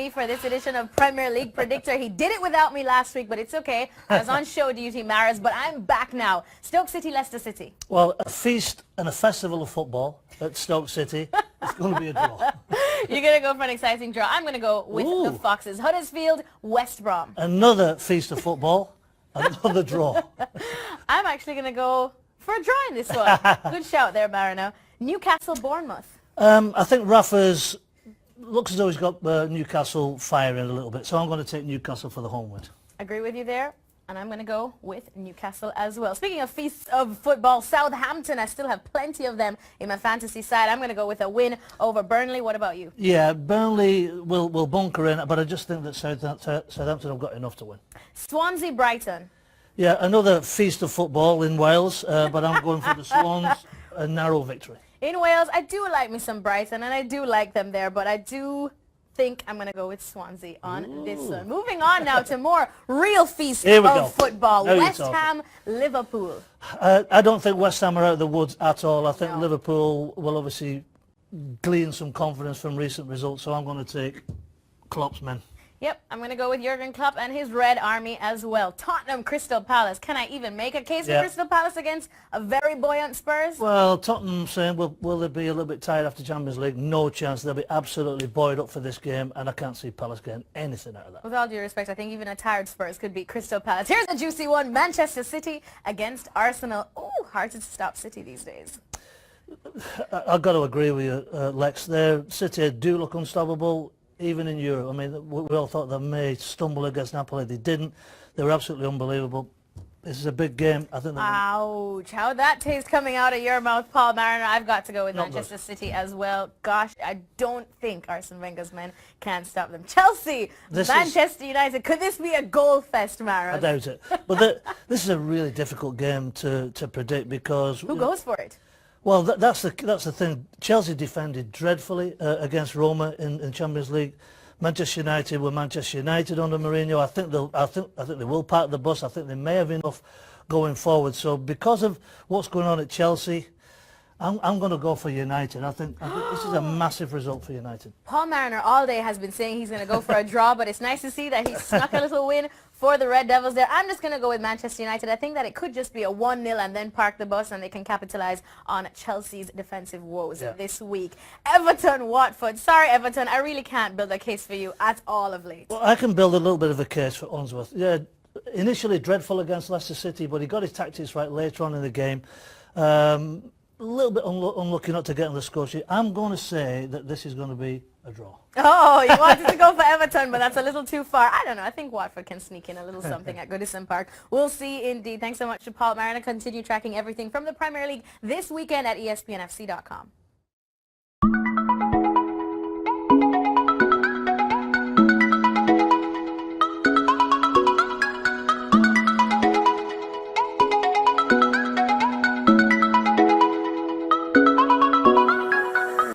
me for this edition of Premier League Predictor. He did it without me last week, but it's okay. I was on show duty, Maris, but I'm back now. Stoke City, Leicester City. Well, a feast and a festival of football at Stoke City. It's going to be a draw. You're going to go for an exciting draw. I'm going to go with the Foxes. Huddersfield, West Brom. Another feast of football. Another draw. I'm actually going to go for a draw in this one. Good shout there, Marino. Newcastle, Bournemouth. I think Rafa's looks as though he's got Newcastle firing a little bit, so I'm going to take Newcastle for the home win. Agree with you there, and I'm going to go with Newcastle as well. Speaking of feasts of football, Southampton, I still have plenty of them in my fantasy side. I'm going to go with a win over Burnley. What about you? Yeah, Burnley will bunker in, but I just think that Southampton have got enough to win. Swansea Brighton. Yeah, another feast of football in Wales, but I'm going for the Swans, a narrow victory. In Wales, I do like me some Brighton, and I do like them there, but I do think I'm going to go with Swansea on this one. Moving on now to more real feast of football. West Ham, Liverpool. I don't think West Ham are out of the woods at all. I think Liverpool will obviously glean some confidence from recent results, so I'm going to take Klopp's men. Yep, I'm going to go with Jurgen Klopp and his Red Army as well. Tottenham, Crystal Palace. Can I even make a case for Crystal Palace against a very buoyant Spurs? Well, Tottenham saying, will they be a little bit tired after Champions League? No chance. They'll be absolutely buoyed up for this game, and I can't see Palace getting anything out of that. With all due respect, I think even a tired Spurs could beat Crystal Palace. Here's a juicy one. Manchester City against Arsenal. Ooh, hard to stop City these days. I've got to agree with you, Lex. City do look unstoppable. Even in Europe, I mean, we all thought they may stumble against Napoli. They didn't. They were absolutely unbelievable. This is a big game. I think. Ouch! How that taste coming out of your mouth, Paul Mariner. I've got to go with Manchester City as well. Gosh, I don't think Arsene Wenger's men can stop them. Chelsea, Manchester United. Could this be a goal fest, Mariner? I doubt it. But this is a really difficult game to predict because who goes for it? Well, that's the thing. Chelsea defended dreadfully against Roma in Champions League. Manchester United were Manchester United under Mourinho. I think they will park the bus. I think they may have enough going forward. So because of what's going on at Chelsea, I'm going to go for United. I think this is a massive result for United. Paul Mariner all day has been saying he's going to go for a draw, but it's nice to see that he snuck a little win for the Red Devils there. I'm just going to go with Manchester United. I think that it could just be a 1-0 and then park the bus and they can capitalize on Chelsea's defensive woes this week. Everton Watford. Sorry, Everton, I really can't build a case for you at all of late. Well, I can build a little bit of a case for Unsworth. Yeah, initially dreadful against Leicester City, but he got his tactics right later on in the game. A little bit unlucky not to get on the score sheet. I'm going to say that this is going to be a draw. Oh, you wanted to go for Everton, but that's a little too far. I don't know. I think Watford can sneak in a little something at Goodison Park. We'll see indeed. Thanks so much to Paul Mariner. Continue tracking everything from the Premier League this weekend at ESPNFC.com.